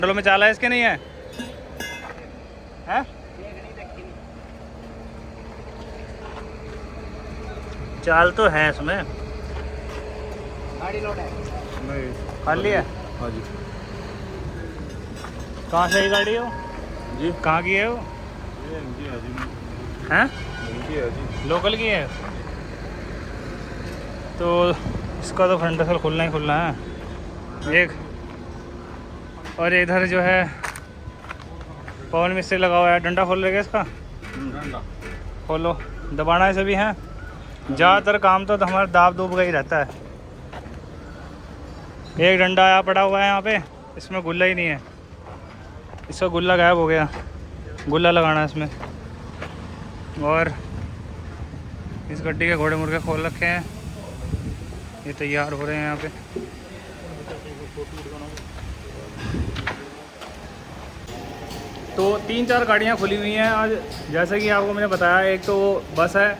हैंडलों में चाल है इसके नहीं है? हैं? चाल तो है इसमें। गाड़ी लोड है नहीं खाली है। हाँ जी। कहाँ से है गाड़ी हो जी कहाँ की है वो? ये इनकी है जी। हैं? इनकी है जी। लोकल की है। तो इसका तो फ्रंट असल खुलना ही खुलना है एक। और इधर जो है पवन मिस्त्री लगा हुआ है। डंडा खोल लेगा इसका? खोलो। दबाना ऐसे भी है। ज़्यादातर काम तो हमारा दाब दूब का ही रहता है। एक डंडा आया पड़ा हुआ है यहाँ पे, इसमें गुल्ला ही नहीं है। इसका गुल्ला गायब हो गया। गुल्ला लगाना है इसमें। और इस गड्डी के घोड़े मुर्गे खोल रखे हैं, ये तैयार हो रहे हैं यहाँ पे। तो 3-4 गाड़ियाँ खुली हुई हैं आज, जैसे कि आपको मैंने बताया। एक तो वो बस है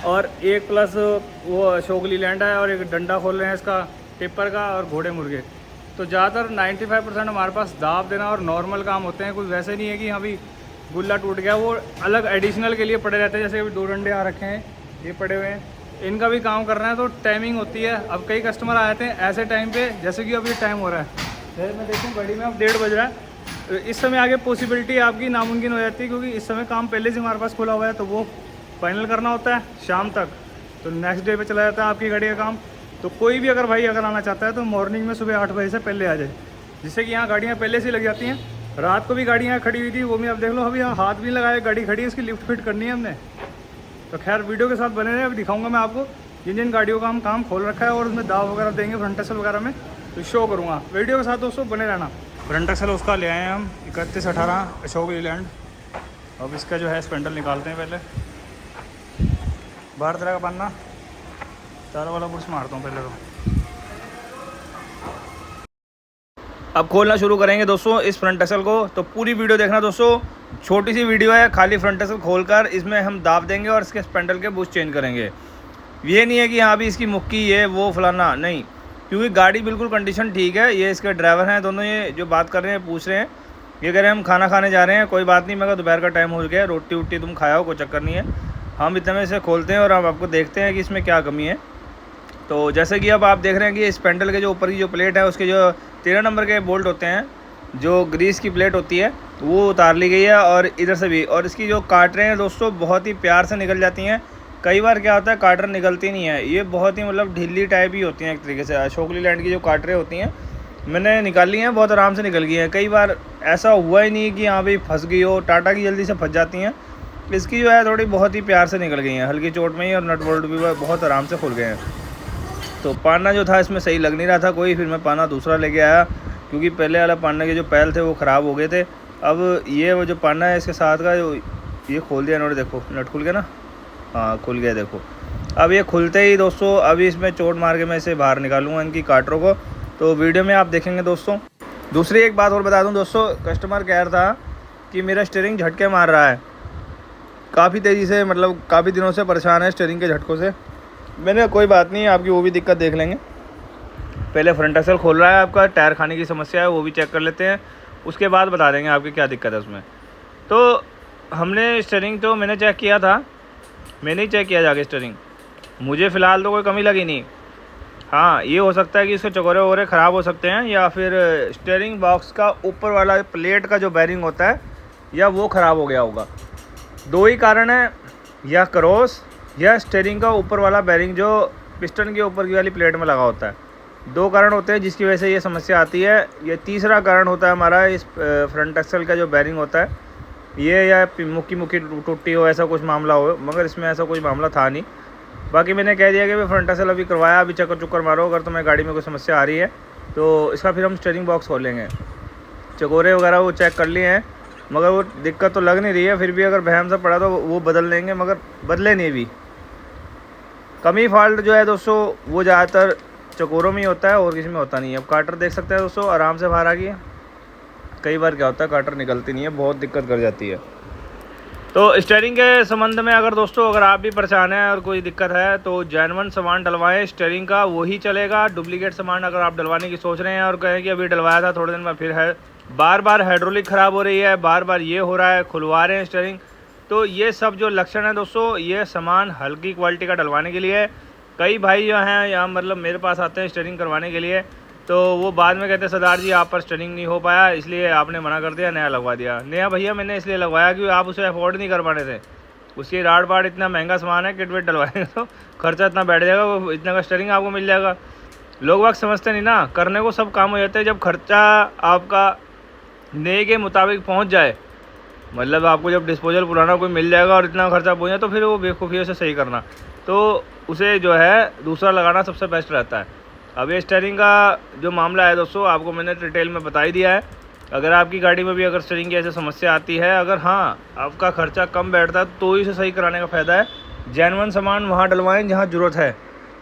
और एक प्लस वो अशोक लीलैंड है, और एक डंडा खोल रहे हैं इसका टिप्पर का, और घोड़े मुर्गे। तो ज़्यादातर 95% हमारे पास दाब देना और नॉर्मल काम होते हैं। कुछ वैसे नहीं है कि अभी गुल्ला टूट गया, वो अलग एडिशनल के लिए पड़े रहते हैं। जैसे अभी 2 डंडे आ रखे हैं, ये पड़े हुए हैं, इनका भी काम करना है। तो टाइमिंग होती है। अब कई कस्टमर आए थे ऐसे टाइम पे, जैसे कि अभी टाइम हो रहा है, जैसे मैं देखूँ घड़ी में अब 1:30 बज रहा है। तो इस समय आगे पॉसिबिलिटी आपकी नामुमकिन हो जाती है, क्योंकि इस समय काम पहले से हमारे पास खुला हुआ है, तो वो फाइनल करना होता है शाम तक। तो नेक्स्ट डे पे चला जाता है आपकी गाड़ी का काम। तो कोई भी अगर भाई अगर आना चाहता है तो मॉर्निंग में सुबह 8 बजे से पहले आ जाए, जिससे कि यहाँ गाड़ियाँ पहले से ही लग जाती हैं। रात को भी गाड़ियाँ खड़ी हुई थी, वो भी आप देख लो। अभी यहाँ हाथ भी लगाए, गाड़ी खड़ी है, इसकी लिफ्ट फिट करनी है हमने। तो खैर वीडियो के साथ बने रहे, अभी दिखाऊंगा मैं आपको जिन जिन गाड़ियों का हम काम खोल रखा है, और उसमें दाव वगैरह देंगे फ्रंट एक्सल वगैरह में, तो शो करूँगा। वीडियो के साथ दोस्तों बने रहना। फ्रंट एक्सल उसका ले आए हैं हम 3118 अशोक लीलैंड। अब इसका जो है स्पेंडल निकालते हैं पहले। बाहर तरह का पन्ना चारों वाला बुर्श मारता हूँ पहले तो। अब खोलना शुरू करेंगे दोस्तों इस फ्रंट एक्सल को, तो पूरी वीडियो देखना दोस्तों। छोटी सी वीडियो है, खाली फ्रंट एक्सल खोलकर इसमें हम दाब देंगे और इसके स्पेंडल के बुश चेंज करेंगे। ये नहीं है कि हाँ भी इसकी मुक्की ये वो फलाना, नहीं, क्योंकि गाड़ी बिल्कुल कंडीशन ठीक है। ये इसके ड्राइवर हैं दोनों, ये जो बात कर रहे हैं पूछ रहे हैं, ये कह रहे हैं हम खाना खाने जा रहे हैं। कोई बात नहीं, मगर दोपहर का टाइम हो गया, रोटी वोटी तुम खाया हो, कोई चक्कर नहीं है। हम इतने में से खोलते हैं और अब आपको देखते हैं कि इसमें क्या कमी है। तो जैसे कि अब आप देख रहे हैं कि इस पेंडल के जो ऊपर की जो प्लेट है, उसके जो 13 नंबर के बोल्ट होते हैं, जो ग्रीस की प्लेट होती है, वो उतार ली गई है। और इधर से भी, और इसकी जो काटरें हैं दोस्तों बहुत ही प्यार से निकल जाती हैं। कई बार क्या होता है काटर निकलती नहीं है, ये बहुत ही मतलब ढीली टाइप ही होती हैं एक तरीके से। अशोक लीलैंड की जो काटरें होती हैं मैंने निकाली हैं, बहुत आराम से निकल गई हैं। कई बार ऐसा हुआ ही नहीं कि हाँ भाई फंस गई हो। टाटा की जल्दी से फंस जाती हैं, इसकी जो है थोड़ी बहुत ही प्यार से निकल गई हैं, हल्की चोट में ही। और नट बोल्ट भी बहुत आराम से खुल गए हैं। तो पाना जो था इसमें सही लग नहीं रहा था कोई, फिर मैं पाना दूसरा लेके आया, क्योंकि पहले वाला पाना के जो पैल थे वो ख़राब हो गए थे। अब ये वो जो पाना है इसके साथ का, जो ये खोल दिया इन्होंने, देखो नट खुल गया ना, हाँ खुल गया देखो। अब ये खुलते ही दोस्तों अभी इसमें चोट मार के मैं इसे बाहर निकालूंगा इनकी काटरों को, तो वीडियो में आप देखेंगे दोस्तों। दूसरी एक बात और बता दूं दोस्तों, कस्टमर कह रहा था कि मेरा स्टीयरिंग झटके मार रहा है काफ़ी तेज़ी से, मतलब काफ़ी दिनों से परेशान है स्टीयरिंग के झटकों से। मैंने कोई बात नहीं, आपकी वो भी दिक्कत देख लेंगे। पहले फ्रंट एक्सल खोल रहा है आपका, टायर खाने की समस्या है, वो भी चेक कर लेते हैं, उसके बाद बता देंगे आपकी क्या दिक्कत है उसमें। तो हमने स्टीयरिंग तो मैंने चेक किया था, मैंने ही चेक किया जाके स्टीयरिंग, मुझे फ़िलहाल तो कोई कमी लगी नहीं। हाँ ये हो सकता है कि इसके चकोरे वगैरह ख़राब हो सकते हैं, या फिर स्टीयरिंग बॉक्स का ऊपर वाला प्लेट का जो बैरिंग होता है या वो ख़राब हो गया होगा। 2 ही कारण है, या क्रॉस या स्टीयरिंग का ऊपर वाला बैरिंग जो पिस्टन के ऊपर की वाली प्लेट में लगा होता है। 2 कारण होते हैं जिसकी वजह से ये समस्या आती है। ये तीसरा कारण होता है हमारा इस फ्रंट एक्सल का जो बैरिंग होता है, ये या मुक्की टूटी हो, ऐसा कुछ मामला हो, मगर इसमें ऐसा कोई मामला था नहीं। बाकी मैंने कह दिया कि भाई फ्रंट एक्सल अभी करवाया, अभी चक्कर मारो, अगर तुम्हें गाड़ी में कोई समस्या आ रही है तो इसका फिर हम स्टीयरिंग बॉक्स खोलेंगे। चकोरे वगैरह वो चेक कर लिए हैं, मगर वो दिक्कत तो लग नहीं रही है। फिर भी अगर बहम से पड़ा तो वो बदल लेंगे, मगर बदले नहीं भी। कमी फॉल्ट जो है दोस्तों वो ज़्यादातर चकोरों में ही होता है और किसी में होता नहीं है। अब काटर देख सकते हैं दोस्तों, आराम से बाहर आ गई है। कई बार क्या होता है काटर निकलती नहीं है, बहुत दिक्कत कर जाती है। तो स्टीयरिंग के संबंध में अगर दोस्तों अगर आप भी परेशान हैं और कोई दिक्कत है तो जेन्युइन सामान डलवाएं स्टीयरिंग का, वही चलेगा। डुप्लीकेट सामान अगर आप डलवाने की सोच रहे हैं और कहें कि अभी डलवाया था थोड़े दिन में फिर है बार बार हाइड्रोलिक ख़राब हो रही है, बार बार ये हो रहा है, खुलवा रहे हैं स्टीयरिंग। तो ये सब जो लक्षण है दोस्तों, ये सामान हल्की क्वालिटी का डलवाने के लिए। कई भाई जो हैं यहाँ मतलब मेरे पास आते हैं स्टीयरिंग करवाने के लिए, तो वो बाद में कहते हैं सरदार जी आप पर स्टीयरिंग नहीं हो पाया, इसलिए आपने मना कर दिया, नया लगवा दिया। नया भैया मैंने इसलिए लगवाया कि आप उसे अफोर्ड नहीं कर पाने थे। उसकी राड पार्ट इतना महंगा सामान है, किट विट डलवाएंगे तो खर्चा इतना बैठ जाएगा, वो इतना का स्टीयरिंग आपको मिल जाएगा। लोग वक्त समझते नहीं ना, करने को सब काम हो जाते हैं जब खर्चा आपका नए के मुताबिक पहुंच जाए। मतलब आपको जब डिस्पोजल पुराना कोई मिल जाएगा और इतना खर्चा पहुंच जाए तो फिर वो बेवकूफ़ियों से सही करना, तो उसे जो है दूसरा लगाना सबसे बेस्ट रहता है। अब ये स्टीयरिंग का जो मामला है दोस्तों, आपको मैंने डिटेल में बता ही दिया है। अगर आपकी गाड़ी में भी अगर स्टीयरिंग की ऐसी समस्या आती है, अगर हाँ आपका खर्चा कम बैठता है तो इसे सही कराने का फ़ायदा है। जेन्युइन सामान वहाँ डलवाएं जहाँ ज़रूरत है,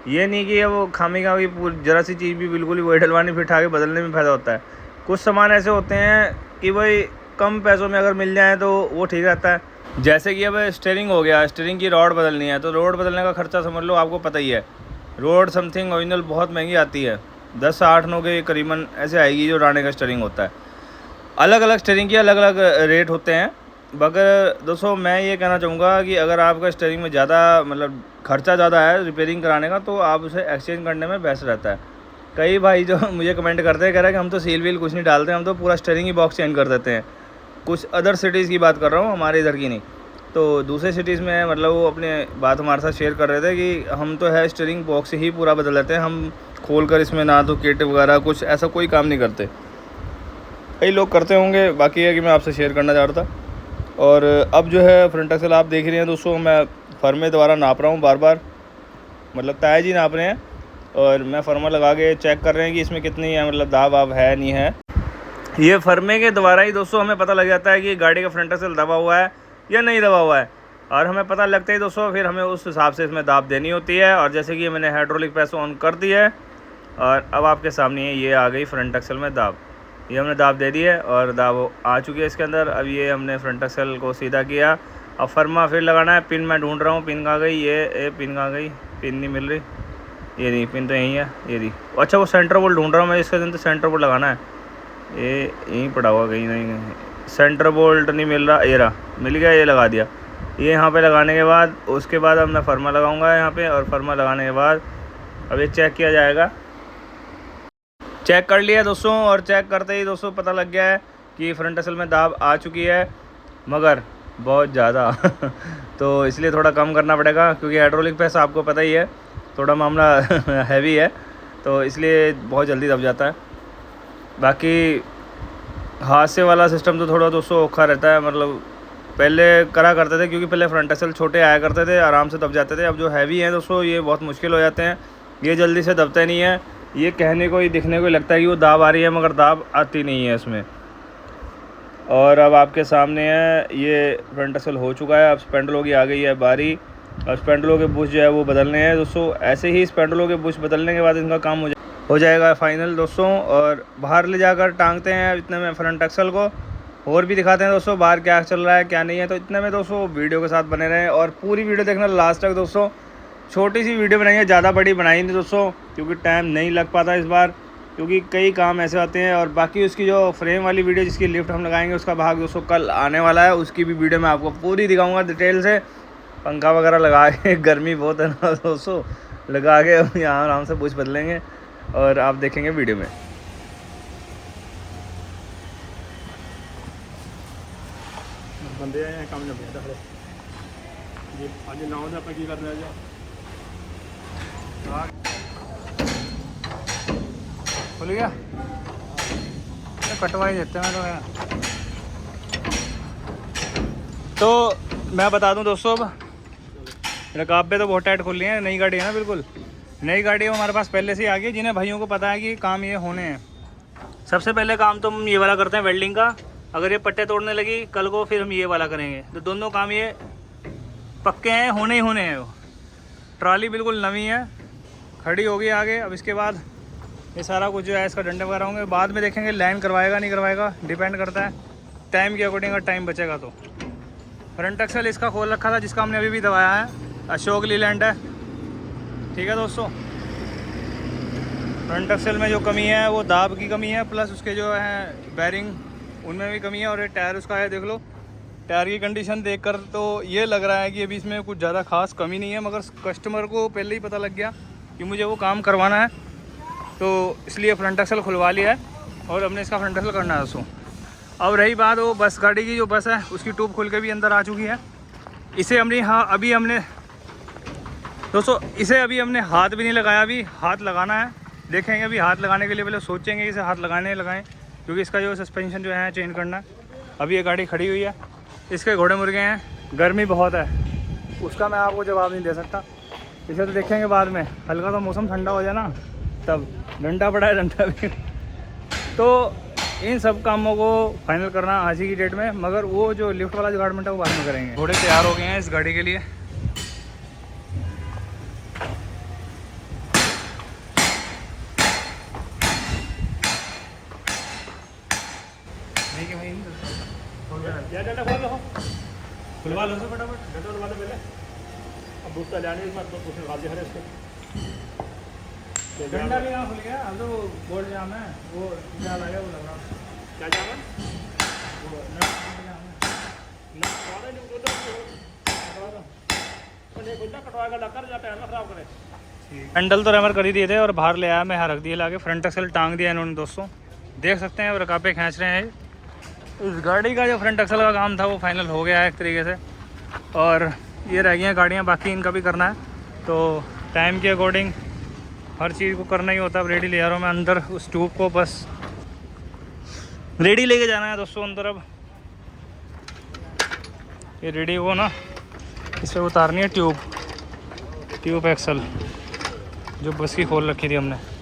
ये नहीं कि वो खामी का भी ज़रा सी चीज़ भी बिल्कुल ही वही डलवानी फिर आगे बदलने में फ़ायदा होता है। कुछ सामान ऐसे होते हैं कि भाई कम पैसों में अगर मिल जाए तो वो ठीक रहता है। जैसे कि अब स्टीयरिंग हो गया, स्टीयरिंग की रॉड बदलनी है तो रॉड बदलने का खर्चा समझ लो आपको पता ही है। रोड समथिंग ओरिजिनल बहुत महंगी आती है, 10 से 8 9 के करीबन ऐसे आएगी जो राणे का स्टीयरिंग होता है। अलग अलग स्टीयरिंग के अलग अलग रेट होते हैं। मगर दोस्तों मैं ये कहना चाहूँगा कि अगर आपका स्टीयरिंग में ज़्यादा मतलब खर्चा ज़्यादा है रिपेयरिंग कराने का, तो आप उसे एक्सचेंज करने में बेस्ट रहता है। कई भाई जो मुझे कमेंट करते हैं कह रहे हैं कि हम तो सील व्हील कुछ नहीं डालते, हम तो पूरा स्टीयरिंग ही बॉक्स चेंज कर देते हैं। कुछ अदर सिटीज़ की बात कर रहा हूँ, हमारे इधर की नहीं। तो दूसरे सिटीज़ में मतलब वो अपने बात हमारे साथ शेयर कर रहे थे कि हम तो है स्टीयरिंग बॉक्स ही पूरा बदल देते हैं, हम खोल कर इसमें ना तो किट वगैरह कुछ ऐसा कोई काम नहीं करते। कई लोग करते होंगे, बाकी है कि मैं आपसे शेयर करना चाह रहा था। और अब जो है फ्रंट एक्सल आप देख रहे हैं दोस्तों, मैं फर्मे द्वारा नाप रहा हूँ बार बार, मतलब ताया जी नाप रहे हैं और मैं फर्मा लगा के चेक कर रहे हैं कि इसमें कितनी है मतलब दाब आप है नहीं है। ये फर्मे के द्वारा ही दोस्तों हमें पता लग जाता है कि गाड़ी का फ्रंट एक्सल दबा हुआ है या नहीं दबा हुआ है, और हमें पता लगता है दोस्तों फिर हमें उस हिसाब से इसमें दाब देनी होती है। और जैसे कि मैंने हाइड्रोलिक प्रेस ऑन कर दी है और अब आपके सामने ये आ गई फ्रंट एक्सल में दाब, ये हमने दाब दे दी है और दाब आ चुकी है इसके अंदर। अब ये हमने फ्रंट एक्सल को सीधा किया, अब फर्मा फिर लगाना है। पिन मैं ढूंढ रहा हूँ, पिन कहाँ गई, ये पिन कहाँ गई, पिन नहीं मिल रही, ये नहीं पिन तो यहीं है, ये नहीं। अच्छा वो सेंटर बोल्ट ढूंढ रहा हूँ मैं, इसके अंदर सेंटर बोल्ट लगाना है, ये यहीं पड़ा हुआ कहीं नहीं, सेंटर बोल्ट नहीं मिल रहा, ये रहा मिल गया, ये लगा दिया। ये यहाँ पे लगाने के बाद उसके बाद अब मैं फर्मा लगाऊंगा यहाँ पे, और फर्मा लगाने के बाद अब ये चेक किया जाएगा। चेक कर लिया दोस्तों, और चेक करते ही दोस्तों पता लग गया है कि फ्रंट एक्सल में दाब आ चुकी है, मगर बहुत ज़्यादा तो इसलिए थोड़ा कम करना पड़ेगा, क्योंकि हाइड्रोलिक प्रेस आपको पता ही है थोड़ा मामला हैवी है, तो इसलिए बहुत जल्दी दब जाता है। बाकी हाथ से वाला सिस्टम तो थोड़ा दोस्तों औखा रहता है, मतलब पहले करा करते थे क्योंकि पहले फ्रंट एक्सल छोटे आया करते थे, आराम से दब जाते थे। अब जो हैवी हैं दोस्तों ये बहुत मुश्किल हो जाते हैं, ये जल्दी से दबते नहीं है। ये कहने को ही दिखने को ही लगता है कि वो दाब आ रही है, मगर दाब आती नहीं है इसमें। और अब आपके सामने है ये फ्रंट एक्सल हो चुका है। अब स्पेंडलों की आ गई है बारी, और स्पेंडलों के बुश जो है वो बदलने हैं दोस्तों। ऐसे ही स्पेंडलों के बुश बदलने के बाद इनका काम हो जाएगा फाइनल दोस्तों, और बाहर ले जाकर टांगते हैं इतने में फ्रंट एक्सल को। और भी दिखाते हैं दोस्तों बाहर क्या चल रहा है क्या नहीं है। तो इतने में दोस्तों वीडियो के साथ बने रहें और पूरी वीडियो देखना लास्ट तक दोस्तों। छोटी सी वीडियो बनाई है, ज़्यादा बड़ी बनाई नहीं दोस्तों, क्योंकि टाइम नहीं लग पाता इस बार, क्योंकि कई काम ऐसे आते हैं। और बाकी उसकी जो फ्रेम वाली वीडियो जिसकी लिफ्ट हम लगाएंगे उसका भाग दोस्तों कल आने वाला है, उसकी भी वीडियो मैं आपको पूरी दिखाऊंगा डिटेल से। पंखा वगैरह लगा के, गर्मी बहुत है ना दोस्तों, लगा के यहाँ आराम से बुश बदलेंगे और आप देखेंगे वीडियो में। बंदे आए हैं काम नहीं करते खड़े जी। आज नाव से ਆਪਾਂ ਕੀ ਕਰਨਾ ਹੈ ਜੀ, खुल गया तो कटवा ही देते हैं तो यार। तो मैं बता दूं दोस्तों, अब रकाबे तो बहुत टाइट खुल रही हैं। नई गाड़ी है ना, बिल्कुल नई गाड़ी हमारे पास पहले से ही आ गई, जिन्हें भाइयों को पता है कि काम ये होने हैं। सबसे पहले काम तो हम ये वाला करते हैं वेल्डिंग का। अगर ये पट्टे तोड़ने लगी कल को फिर हम ये वाला करेंगे, तो दोनों काम ये पक्के हैं, होने ही होने हैं। वो ट्रॉली बिल्कुल नवी है, खड़ी होगी आगे। अब इसके बाद ये सारा कुछ जो है इसका डंडे वगैरह होंगे, बाद में देखेंगे लाइन करवाएगा नहीं करवाएगा, डिपेंड करता है टाइम के अकॉर्डिंग। अगर टाइम बचेगा तो। फ्रंट एक्सल इसका खोल रखा था जिसका हमने अभी भी दबाया है, अशोक लीलैंड है, ठीक है दोस्तों। फ्रंट एक्सल में जो कमी है वो दाब की कमी है, प्लस उसके जो है बैरिंग उनमें भी कमी है। और ये टायर उसका है, देख लो टायर की कंडीशन देखकर तो ये लग रहा है कि अभी इसमें कुछ ज़्यादा खास कमी नहीं है, मगर कस्टमर को पहले ही पता लग गया कि मुझे वो काम करवाना है, तो इसलिए फ्रंट एक्सल खुलवा लिया है और हमने इसका फ्रंट एक्सल करना है दोस्तों। अब रही बात वो बस गाड़ी की, जो बस है उसकी ट्यूब खुल के भी अंदर आ चुकी है। इसे हमने अभी हमने दोस्तों इसे अभी हमने हाथ भी नहीं लगाया, अभी हाथ लगाना है। देखेंगे अभी हाथ लगाने के लिए पहले सोचेंगे इसे हाथ लगाएं, क्योंकि इसका जो सस्पेंशन जो है चेंज करना है। अभी ये गाड़ी खड़ी हुई है, इसके घोड़े मुर्गे हैं, गर्मी बहुत है, उसका मैं आपको जवाब नहीं दे सकता। इसे तो देखेंगे बाद में, हल्का सा मौसम ठंडा हो जाए ना, तब डंडा पड़ा है डंडा भी। तो इन सब कामों को फाइनल करना आज ही की डेट में, मगर वो जो लिफ्ट वाला डिपार्टमेंट है वो बाद में करेंगे। घोड़े तैयार हो गए हैं इस गाड़ी के लिए। या डंडा खोल लो, खुलवा लो से फटाफट। डंडा खुलवा दो पहले। अब दूसरा लेने इसमें तो उसमें गाली है इसके। डंडा भी यहाँ खुल गया, अब तो बोल्ट जाम है, वो जाल आ गया, वो लग रहा है। क्या जाम है? वो नट जाम है। ना कटवा नहीं कटवा दो। पर ये कुछ कटवा का डक्कर जाता है ना, खराब करे। हैंडल तो रेमर कर ही दिए थे और बाहर ले आया, मैं यहाँ रख दिया लाके। फ्रंट एक्सल टांग दिया इन्होंने दोस्तों, देख सकते हैं। अब रकाबे खींच रहे हैं। इस गाड़ी का जो फ्रंट एक्सल का काम था वो फाइनल हो गया है एक तरीके से, और ये रह गई हैं गाड़ियाँ, बाकी इनका भी करना है। तो टाइम के अकॉर्डिंग हर चीज़ को करना ही होता है। अब रेडी ले जा रहा हूँ मैं अंदर, उस ट्यूब को बस रेडी लेके जाना है दोस्तों अंदर। अब ये रेडी हो ना, इस पर उतारनी है ट्यूब एक्सल जो बस की खोल रखी थी हमने।